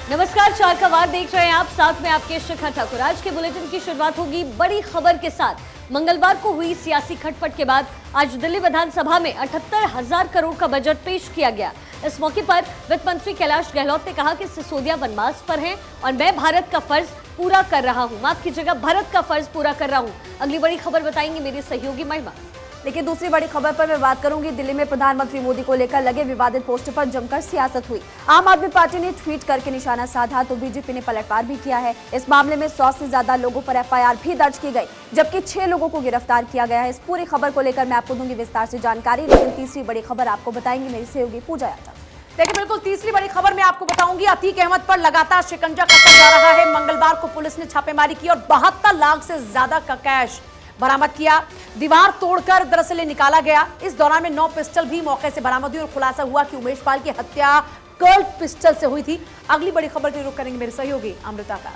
नमस्कार, चार का वार देख रहे हैं आप, साथ में आपके शिखा ठाकुर। आज के बुलेटिन की शुरुआत होगी बड़ी खबर के साथ। मंगलवार को हुई सियासी खटपट के बाद आज दिल्ली विधानसभा में 78,000 करोड़ का बजट पेश किया गया। इस मौके पर वित्त मंत्री कैलाश गहलोत ने कहा कि सिसोदिया वनवास पर हैं और मैं भारत का फर्ज पूरा कर रहा हूं। माफ कीजिएगा, भारत का फर्ज पूरा कर रहा हूं। अगली बड़ी खबर बताएंगे मेरी सहयोगी महिमा। देखिए, दूसरी बड़ी खबर पर मैं बात करूंगी। दिल्ली में प्रधानमंत्री मोदी को लेकर लगे विवादित पोस्टर पर जमकर सियासत हुई। आम आदमी पार्टी ने ट्वीट करके निशाना साधा तो बीजेपी ने पलटवार भी किया है। इस मामले में 100 से ज्यादा लोगों पर एफआईआर भी दर्ज की गई, जबकि 6 लोगों को गिरफ्तार किया गया है। इस पूरी खबर को लेकर मैं आपको दूंगी विस्तार से जानकारी, लेकिन तीसरी बड़ी खबर आपको बताएंगी मेरी सहयोगी पूजा यादव। देखिए, बिल्कुल तीसरी बड़ी खबर मैं आपको बताऊंगी। अतीक अहमद पर लगातार शिकंजा कसता जा रहा है। मंगलवार को पुलिस ने छापेमारी की और 72 लाख से ज्यादा का कैश बरामद किया। दीवार तोड़कर दरअसल निकाला गया। इस दौरान में 9 पिस्टल भी मौके से बरामद हुई और खुलासा हुआ कि उमेश पाल की हत्या कर्ल पिस्टल से हुई थी। अगली बड़ी खबर की रुख करेंगे मेरे सहयोगी अमृता का।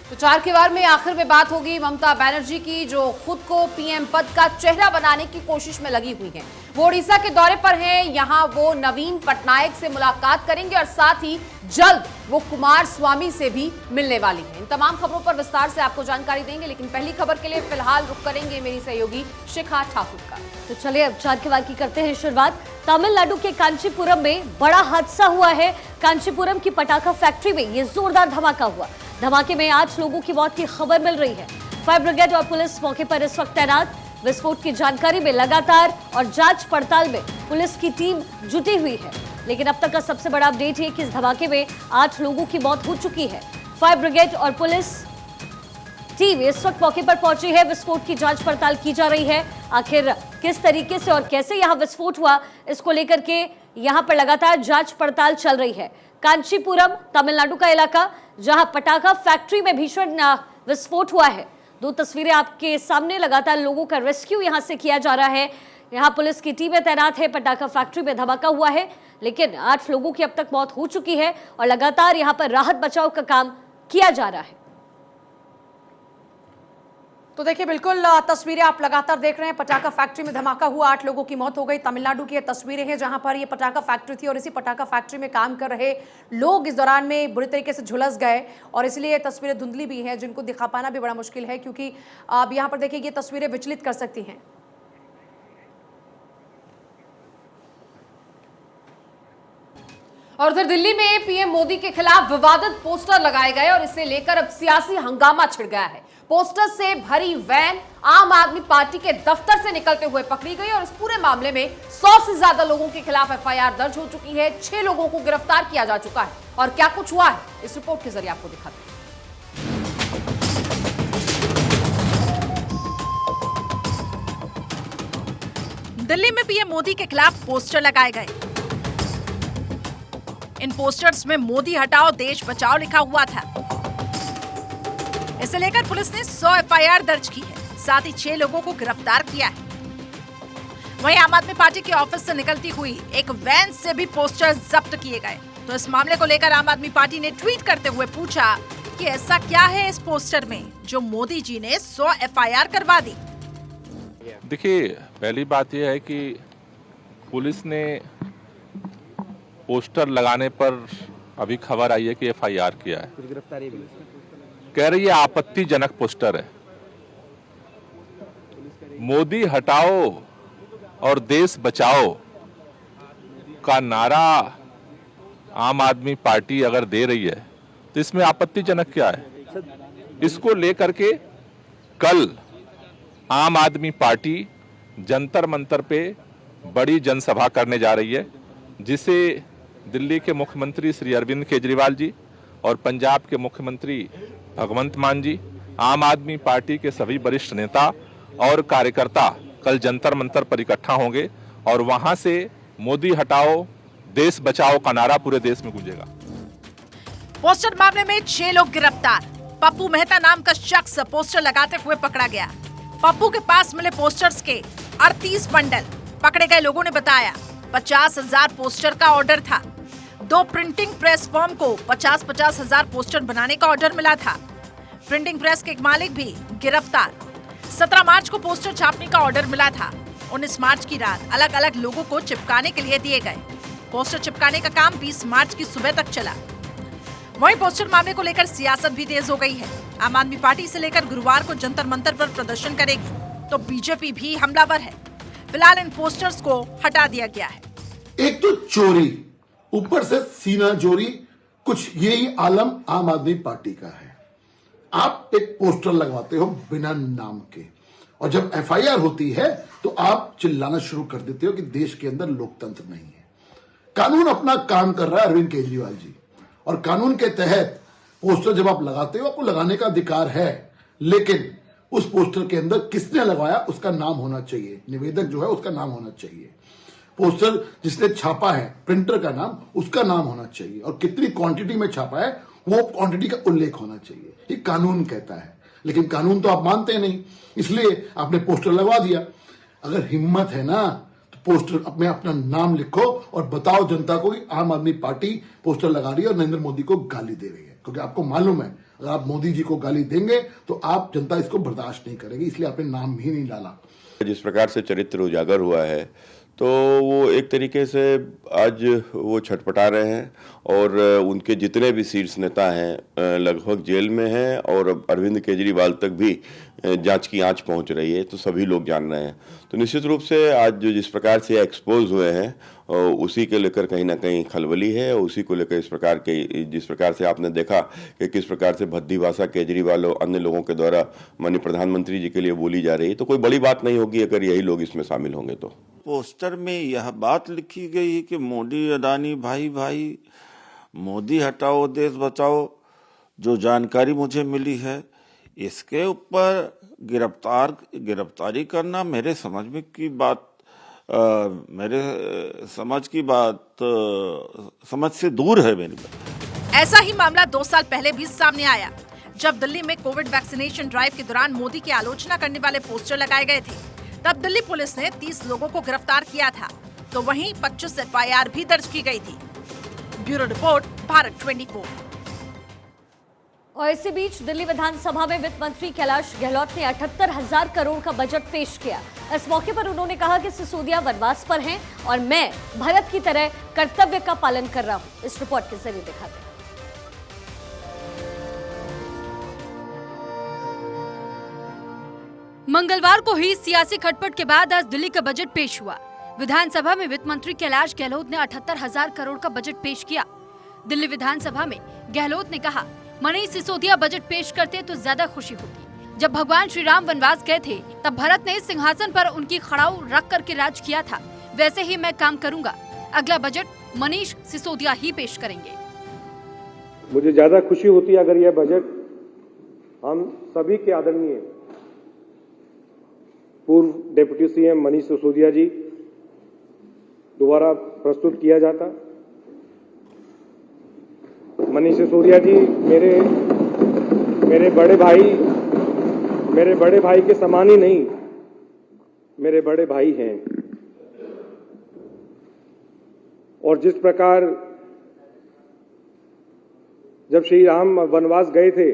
तो चार के वार में आखिर में बात होगी ममता बनर्जी की, जो खुद को पीएम पद का चेहरा बनाने की कोशिश में लगी हुई हैं। वो ओडिशा के दौरे पर हैं। यहां वो नवीन पटनायक से मुलाकात करेंगे और साथ ही जल्द वो कुमार स्वामी से भी मिलने वाली हैं। इन तमाम खबरों पर विस्तार से आपको जानकारी देंगे, लेकिन पहली खबर के लिए फिलहाल रुक करेंगे मेरी सहयोगी शिखा ठाकुर का। तो चलिए अब चार के वार की करते हैं शुरुआत। तमिलनाडु के कांचीपुरम में बड़ा हादसा हुआ है। कांचीपुरम की पटाखा फैक्ट्री में ये जोरदार धमाका हुआ। धमाके में 8 लोगों की मौत की खबर मिल रही है। फायर ब्रिगेड और पुलिस मौके पर इस वक्त तैनात। विस्फोट की जानकारी में लगातार और जांच पड़ताल में पुलिस की टीम जुटी हुई है। लेकिन अब तक का सबसे बड़ा अपडेट है कि इस धमाके में 8 लोगों की मौत हो चुकी है। फायर ब्रिगेड और पुलिस टीम इस वक्त मौके पर पहुंची है। विस्फोट की जांच पड़ताल की जा रही है। आखिर किस तरीके से और कैसे यहां विस्फोट हुआ, इसको लेकर के यहां पर लगातार जांच पड़ताल चल रही है। कांचीपुरम तमिलनाडु का इलाका, जहां पटाखा फैक्ट्री में भीषण विस्फोट हुआ है। 2 तस्वीरें आपके सामने। लगातार लोगों का रेस्क्यू यहां से किया जा रहा है। यहां पुलिस की टीमें तैनात है। पटाखा फैक्ट्री में धमाका हुआ है, लेकिन 8 लोगों की अब तक मौत हो चुकी है और लगातार यहां पर राहत बचाव का काम किया जा रहा है। तो देखिए, बिल्कुल तस्वीरें आप लगातार देख रहे हैं। पटाखा फैक्ट्री में धमाका हुआ, 8 लोगों की मौत हो गई। तमिलनाडु की ये तस्वीरें हैं जहां पर ये पटाखा फैक्ट्री थी और इसी पटाखा फैक्ट्री में काम कर रहे लोग इस दौरान में बुरी तरीके से झुलस गए और इसलिए तस्वीरें धुंधली भी हैं, जिनको दिखा पाना भी बड़ा मुश्किल है, क्योंकि अब यहां पर देखिए ये तस्वीरें विचलित कर सकती हैं। और उधर दिल्ली में पीएम मोदी के खिलाफ विवादित पोस्टर लगाए गए और इसे लेकर अब सियासी हंगामा छिड़ गया है। पोस्टर से भरी वैन आम आदमी पार्टी के दफ्तर से निकलते हुए पकड़ी गई और इस पूरे मामले में 100 से ज्यादा लोगों के खिलाफ एफआईआर दर्ज हो चुकी है। 6 लोगों को गिरफ्तार किया जा चुका है और क्या कुछ हुआ है इस रिपोर्ट के जरिए आपको दिखाते हैं। दिल्ली में पीएम मोदी के खिलाफ पोस्टर लगाए गए। इन पोस्टर्स में मोदी हटाओ देश बचाओ लिखा हुआ था। इसे लेकर पुलिस ने 100 एफआईआर दर्ज की है, साथ ही 6 लोगों को गिरफ्तार किया है। वहीं आम आदमी पार्टी के ऑफिस से निकलती हुई एक वैन से भी पोस्टर जब्त किए गए। तो इस मामले को लेकर आम आदमी पार्टी ने ट्वीट करते हुए पूछा कि ऐसा क्या है इस पोस्टर में जो मोदी जी ने 100 एफआईआर करवा दी। देखिए, पहली बात यह है कि पुलिस ने पोस्टर लगाने पर अभी खबर आई है कि एफआईआर किया है। कह रही है आपत्तिजनक पोस्टर है। मोदी हटाओ और देश बचाओ का नारा आम आदमी पार्टी अगर दे रही है तो इसमें आपत्तिजनक क्या है? इसको लेकर के कल आम आदमी पार्टी जंतर मंतर पे बड़ी जनसभा करने जा रही है, जिसे दिल्ली के मुख्यमंत्री श्री अरविंद केजरीवाल जी और पंजाब के मुख्यमंत्री भगवंत मान जी, आम आदमी पार्टी के सभी वरिष्ठ नेता और कार्यकर्ता कल जंतर मंतर पर इकट्ठा होंगे और वहां से मोदी हटाओ देश बचाओ का नारा पूरे देश में गूंजेगा। पोस्टर मामले में 6 लोग गिरफ्तार। पप्पू मेहता नाम का शख्स पोस्टर लगाते हुए पकड़ा गया। पप्पू के पास मिले पोस्टर्स के 38 बंडल। पकड़े गए लोगों ने बताया 50,000 पोस्टर का ऑर्डर था। 2 प्रिंटिंग प्रेस फर्म को 50-50 हजार पोस्टर बनाने का ऑर्डर मिला था। प्रिंटिंग प्रेस के एक मालिक भी गिरफ्तार। 17 मार्च को पोस्टर छापने का ऑर्डर मिला था। 19 मार्च की रात अलग अलग लोगों को चिपकाने के लिए दिए गए। पोस्टर चिपकाने का काम 20 मार्च की सुबह तक चला। वहीं पोस्टर मामले को लेकर सियासत भी तेज हो गई है। आम आदमी पार्टी से लेकर गुरुवार को जंतर मंतर पर प्रदर्शन करेगी, तो बीजेपी भी हमलावर है। फिलहाल इन पोस्टर्स को हटा दिया गया है। एक तो चोरी, ऊपर से सीना जोरी, कुछ यही आलम आम आदमी पार्टी का है। आप एक पोस्टर लगवाते हो बिना नाम के, और जब एफआईआर होती है तो आप चिल्लाना शुरू कर देते हो कि देश के अंदर लोकतंत्र नहीं है। कानून अपना काम कर रहा है अरविंद केजरीवाल जी, और कानून के तहत पोस्टर जब आप लगाते हो आपको लगाने का अधिकार है, लेकिन उस पोस्टर के अंदर किसने लगवाया उसका नाम होना चाहिए, निवेदक जो है उसका नाम होना चाहिए। पोस्टर जिसने छापा है, प्रिंटर का नाम, उसका नाम होना चाहिए, और कितनी क्वांटिटी में छापा है वो क्वांटिटी का उल्लेख होना चाहिए। ये कानून कहता है, लेकिन कानून तो आप मानते नहीं, इसलिए आपने पोस्टर लगवा दिया। अगर हिम्मत है ना तो पोस्टर में अपना नाम लिखो और बताओ जनता को कि आम आदमी पार्टी पोस्टर लगा रही है और नरेंद्र मोदी को गाली दे रही है, क्योंकि आपको मालूम है अगर आप मोदी जी को गाली देंगे तो आप जनता इसको बर्दाश्त नहीं करेगी, इसलिए आपने नाम ही नहीं डाला। जिस प्रकार से चरित्र उजागर हुआ है तो वो एक तरीके से आज वो छटपटा रहे हैं, और उनके जितने भी शीर्ष नेता हैं लगभग जेल में हैं, और अरविंद केजरीवाल तक भी जांच की आंच पहुंच रही है, तो सभी लोग जान रहे हैं। तो निश्चित रूप से आज जो जिस प्रकार से एक्सपोज हुए हैं उसी के लेकर कहीं ना कहीं खलबली है, और उसी को लेकर इस प्रकार के जिस प्रकार से आपने देखा कि किस प्रकार से भद्दी भाषा केजरीवाल और अन्य लोगों के द्वारा माननीय प्रधानमंत्री जी के लिए बोली जा रही है, तो कोई बड़ी बात नहीं होगी अगर यही लोग इसमें शामिल होंगे। तो पोस्टर में यह बात लिखी गई है कि मोदी अडानी भाई भाई, मोदी हटाओ देश बचाओ। जो जानकारी मुझे मिली है इसके ऊपर गिरफ्तारी करना मेरे समझ में की बात समझ से दूर है मेरी बात। ऐसा ही मामला 2 साल पहले भी सामने आया, जब दिल्ली में कोविड वैक्सीनेशन ड्राइव के दौरान मोदी की आलोचना करने वाले पोस्टर लगाए गए थे। तब दिल्ली पुलिस ने 30 लोगों को गिरफ्तार किया था, तो वहीं 25 एफआईआर भी दर्ज की गई थी। Bureau report, Bharat 24। और इसी बीच दिल्ली विधानसभा में वित्त मंत्री कैलाश गहलोत ने 78,000 करोड़ का बजट पेश किया। इस मौके पर उन्होंने कहा कि सिसोदिया वनवास पर हैं और मैं भारत की तरह कर्तव्य का पालन कर रहा हूं। इस रिपोर्ट के जरिए दिखाते हैं। मंगलवार को हुई सियासी खटपट के बाद आज दिल्ली का बजट पेश हुआ। विधानसभा में वित्त मंत्री कैलाश गहलोत ने 78,000 करोड़ का बजट पेश किया। दिल्ली विधानसभा में गहलोत ने कहा, मनीष सिसोदिया बजट पेश करते तो ज्यादा खुशी होती। जब भगवान श्री राम वनवास गए थे तब भरत ने सिंहासन पर उनकी खड़ाऊ रख करके राज किया था, वैसे ही मैं काम करूंगा। अगला बजट मनीष सिसोदिया ही पेश करेंगे। मुझे ज्यादा खुशी होती अगर यह बजट हम सभी के आदरणीय पूर्व डिप्टी सीएम मनीष सिसोदिया जी दोबारा प्रस्तुत किया जाता। मनीष सिसोदिया जी मेरे बड़े भाई के समान ही नहीं, मेरे बड़े भाई हैं। और जिस प्रकार जब श्री राम वनवास गए थे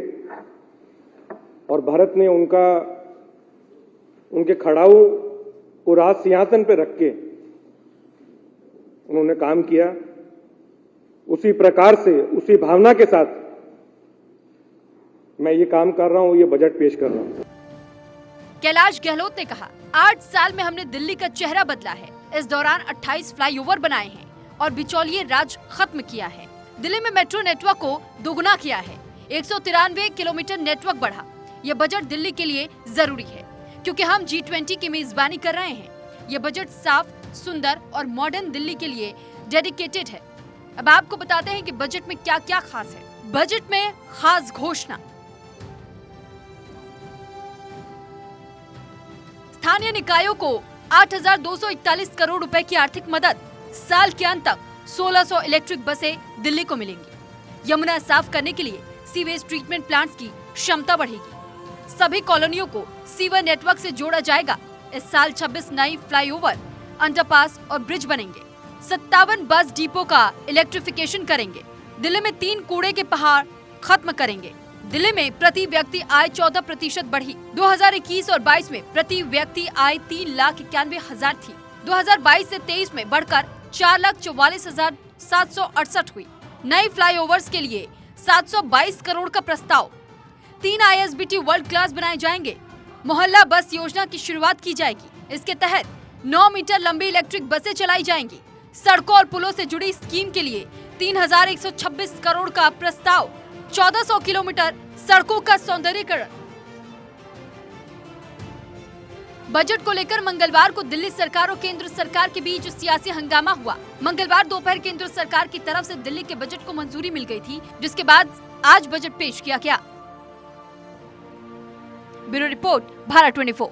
और भरत ने उनके खड़ाऊ को राज सिंहासन पर रख के उन्होंने काम किया, उसी प्रकार से उसी भावना के साथ मैं ये काम कर रहा हूँ, ये बजट पेश कर रहा हूँ। कैलाश गहलोत ने कहा, 8 साल में हमने दिल्ली का चेहरा बदला है। इस दौरान 28 फ्लाईओवर बनाए हैं और बिचौलिए राज खत्म किया है। दिल्ली में मेट्रो नेटवर्क को दोगुना किया है। 193 किलोमीटर नेटवर्क बढ़ा। ये बजट दिल्ली के लिए जरूरी है क्योंकि हम G20 की मेजबानी कर रहे हैं। ये बजट साफ, सुंदर और मॉडर्न दिल्ली के लिए डेडिकेटेड है। अब आपको बताते हैं कि बजट में क्या क्या खास है। बजट में खास घोषणा, स्थानीय निकायों को 8,241 करोड़ रुपए की आर्थिक मदद। साल के अंत तक 1,600 इलेक्ट्रिक बसें दिल्ली को मिलेंगी। यमुना साफ करने के लिए सीवेज ट्रीटमेंट प्लांट्स की क्षमता बढ़ेगी। सभी कॉलोनियों को सीवर नेटवर्क से जोड़ा जाएगा। इस साल 26 नई फ्लाईओवर, अंडरपास और ब्रिज बनेंगे। 57 बस डिपो का इलेक्ट्रिफिकेशन करेंगे। दिल्ली में 3 कूड़े के पहाड़ खत्म करेंगे। दिल्ली में प्रति व्यक्ति आय 14% बढ़ी। 2021 और 22 में प्रति व्यक्ति आय 3,91,000 थी। 2022 से 23 में बढ़कर 4,44,768 हुई। नए फ्लाईओवर्स के लिए 722 करोड़ का प्रस्ताव। 3 ISBT वर्ल्ड क्लास बनाए जाएंगे। मोहल्ला बस योजना की शुरुआत की जाएगी। इसके तहत 9 मीटर लंबी इलेक्ट्रिक बसें चलाई जाएंगी। सड़कों और पुलों से जुड़ी स्कीम के लिए 3126 करोड़ का प्रस्ताव। 1400 किलोमीटर सड़कों का सौंदर्यीकरण। बजट को लेकर मंगलवार को दिल्ली सरकार और केंद्र सरकार के बीच सियासी हंगामा हुआ। मंगलवार दोपहर केंद्र सरकार की तरफ से दिल्ली के बजट को मंजूरी मिल गई थी, जिसके बाद आज बजट पेश किया गया। Bureau report, Bharat 24।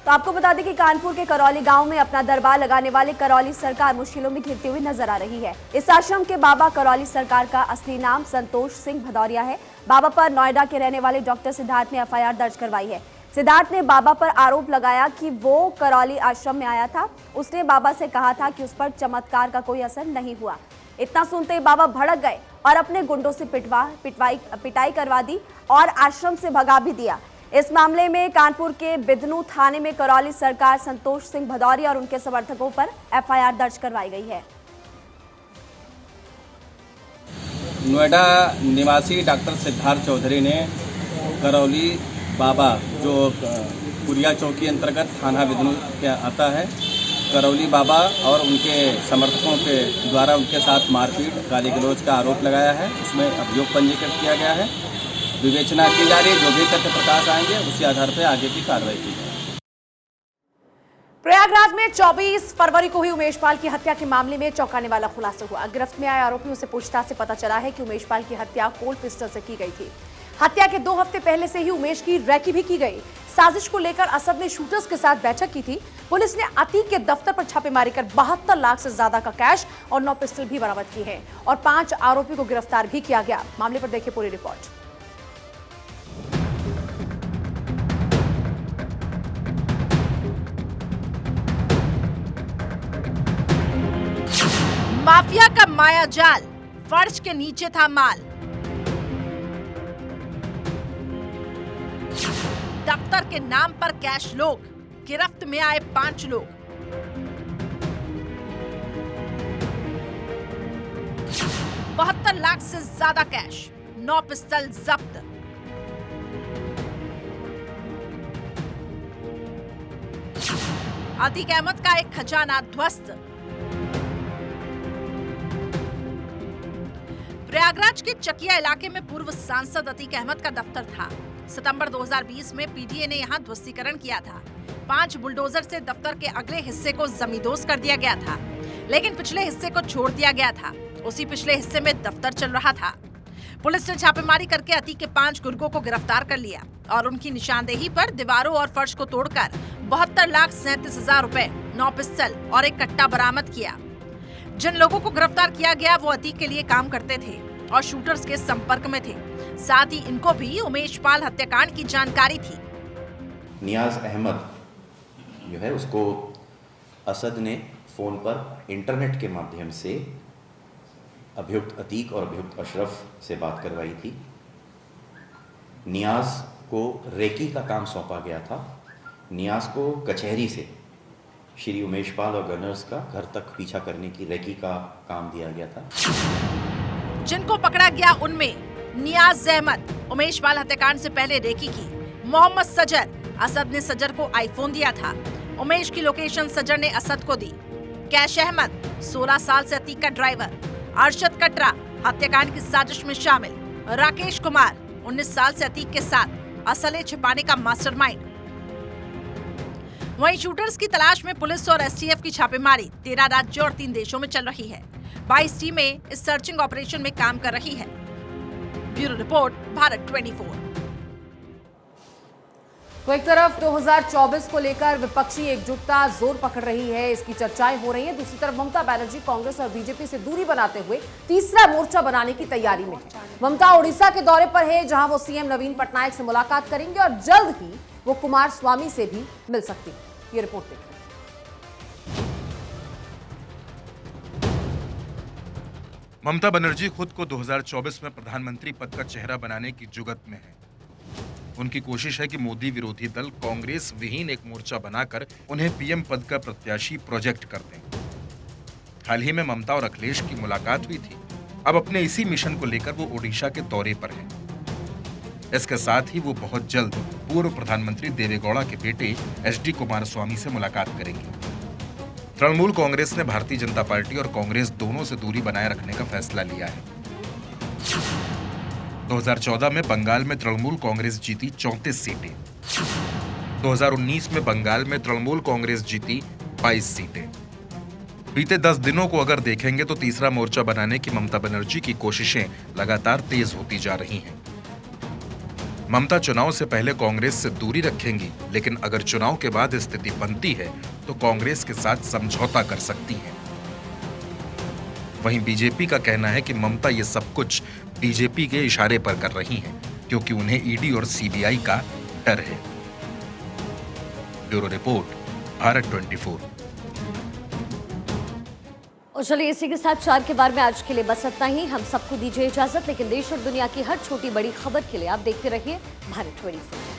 तो आपको बता दें कि कानपुर के करौली गांव में अपना दरबार लगाने वाले करौली सरकार मुश्किलों में घिरती हुई नजर आ रही है। इस आश्रम के बाबा करौली सरकार का असली नाम संतोष सिंह भदौरिया है। बाबा पर नोएडा के रहने वाले डॉक्टर सिद्धार्थ ने FIR दर्ज करवाई है। सिद्धार्थ ने बाबा पर आरोप लगाया कि वो करौली आश्रम में आया था। उसने बाबा से कहा था कि उस पर चमत्कार का कोई असर नहीं हुआ। इतना सुनते ही बाबा भड़क गए और अपने गुंडों से पिटाई करवा दी और आश्रम से भगा भी दिया। इस मामले में कानपुर के बिदनू थाने में करौली सरकार संतोष सिंह भदौरिया और उनके समर्थकों पर FIR दर्ज करवाई गई है। नोएडा निवासी डॉक्टर सिद्धार्थ चौधरी ने करौली बाबा, जो पुरिया चौकी अंतर्गत थाना बिदनू के आता है, करौली बाबा और उनके समर्थकों के द्वारा उनके साथ मारपीट, गाली गलौज का आरोप लगाया है। उसमें अभियोग पंजीकृत किया गया है। विवेचना की जा रही, जो भी तथ्य प्रकाश आएंगे उसी आधार पर आगे की कार्रवाई की जाएगी। प्रयागराज में 24 फरवरी को हुई उमेश पाल की हत्या के मामले में चौंकाने वाला खुलासा हुआ। गिरफ्त में आए आरोपियों से पूछताछ से पता चला है कि उमेश पाल की हत्या कोल्ड पिस्टल से की गई थी। हत्या के 2 हफ्ते पहले से ही उमेश की रैकी भी की गई। साजिश को लेकर असद ने शूटर्स के साथ बैठक की थी। पुलिस ने अतीक के दफ्तर पर छापेमारी कर 72 लाख से ज्यादा का कैश और 9 पिस्टल भी बरामद की है और 5 आरोपी को गिरफ्तार भी किया गया। मामले पर देखिए पूरी रिपोर्ट। माफिया का माया जाल, फर्श के नीचे था माल। दफ्तर के नाम पर कैश लोग, गिरफ्त में आए 5 लोग। $72 लाख से ज्यादा कैश, 9 पिस्टल जब्त। अतीक अहमद का एक खजाना ध्वस्त। प्रयागराज के चकिया इलाके में पूर्व सांसद अतीक अहमद का दफ्तर था। सितंबर 2020 में पीडीए ने यहां ध्वस्तीकरण किया था। 5 बुलडोजर से दफ्तर के अगले हिस्से को जमींदोज कर दिया गया था, लेकिन पिछले हिस्से को छोड़ दिया गया था। उसी पिछले हिस्से में दफ्तर चल रहा था। पुलिस ने छापेमारी करके अतीक के 5 गुर्गों को गिरफ्तार कर लिया और उनकी निशानदेही पर दीवारों और फर्श को तोड़कर 72,37,000 रुपए, 9 पिस्टल और एक कट्टा बरामद किया। जिन लोगों को गिरफ्तार किया गया वो अतीक के लिए काम करते थे और शूटर्स के संपर्क में थे। साथ ही इनको भी उमेश पाल हत्याकांड की जानकारी थी। नियाज अहमद जो है, उसको असद ने फोन पर इंटरनेट के माध्यम से अभियुक्त अतीक और अभियुक्त अशरफ से बात करवाई थी। नियाज को रेकी का काम सौंपा गया था। नियाज को कचहरी से श्री उमेश पाल और गनर्स का घर तक पीछा करने की रेकी का काम दिया गया था। जिनको पकड़ा गया उनमें नियाज अहमद, उमेश पाल हत्याकांड से पहले रेकी की। मोहम्मद सजर, असद ने सजर को आईफोन दिया था। उमेश की लोकेशन सजर ने असद को दी। कैश अहमद, 16 साल से अतीक का ड्राइवर। अरशद कटरा, हत्याकांड की साजिश में शामिल। राकेश कुमार, 19 साल से अतीक के साथ, असले छिपाने का मास्टरमाइंड। वहीं शूटर्स की तलाश में पुलिस और एसटीएफ की छापेमारी 13 राज्यों और 3 देशों में चल रही है। 22 टीमें इस सर्चिंग ऑपरेशन में काम कर रही है। Bureau report, Bharat 24। तो एक तरफ 2024 को लेकर विपक्षी एकजुटता जोर पकड़ रही है, इसकी चर्चाएं हो रही हैं। दूसरी तरफ ममता बनर्जी कांग्रेस और बीजेपी से दूरी बनाते हुए तीसरा मोर्चा बनाने की तैयारी में है। ममता ओडिशा के दौरे पर है, जहां वो सीएम नवीन पटनायक से मुलाकात करेंगे और जल्द ही वो कुमार स्वामी से भी मिल सकती है। ये रिपोर्ट देखिए। ममता बनर्जी खुद को 2024 में प्रधानमंत्री पद का चेहरा बनाने की जुगत में है। उनकी कोशिश है कि मोदी विरोधी दल कांग्रेस विहीन एक मोर्चा बनाकर उन्हें पीएम पद का प्रत्याशी प्रोजेक्ट कर दें। हाल ही में ममता और अखिलेश की मुलाकात हुई थी। अब अपने इसी मिशन को लेकर वो ओडिशा के दौरे पर हैं। इसके साथ ही वो बहुत जल्द पूर्व प्रधानमंत्री देवेगौड़ा के बेटे एचडी कुमारस्वामी से मुलाकात करेंगे। तृणमूल कांग्रेस ने भारतीय जनता पार्टी और कांग्रेस दोनों से दूरी बनाए रखने का फैसला लिया है। 2014 में बंगाल में तृणमूल कांग्रेस जीती 34 सीटें। 2019 में बंगाल में तृणमूल कांग्रेस जीती 22 सीटें। बीते 10 दिनों को अगर देखेंगे तो तीसरा मोर्चा बनाने की ममता बनर्जी की कोशिशें लगातार तेज होती जा रही हैं। ममता चुनाव से पहले कांग्रेस से दूरी रखेंगी, लेकिन अगर चुनाव के बाद स्थिति बनती है तो कांग्रेस के साथ समझौता कर सकती हैं। वहीं बीजेपी का कहना है कि ममता ये सब कुछ बीजेपी के इशारे पर कर रही हैं, क्योंकि उन्हें ईडी और सीबीआई का डर है। Bureau report, Bharat 24। और चलिए इसी के साथ 4 के बार में आज के लिए बस इतना ही। हम सबको दीजिए इजाजत, लेकिन देश और दुनिया की हर छोटी बड़ी खबर के लिए आप देखते रहिए भारत 24।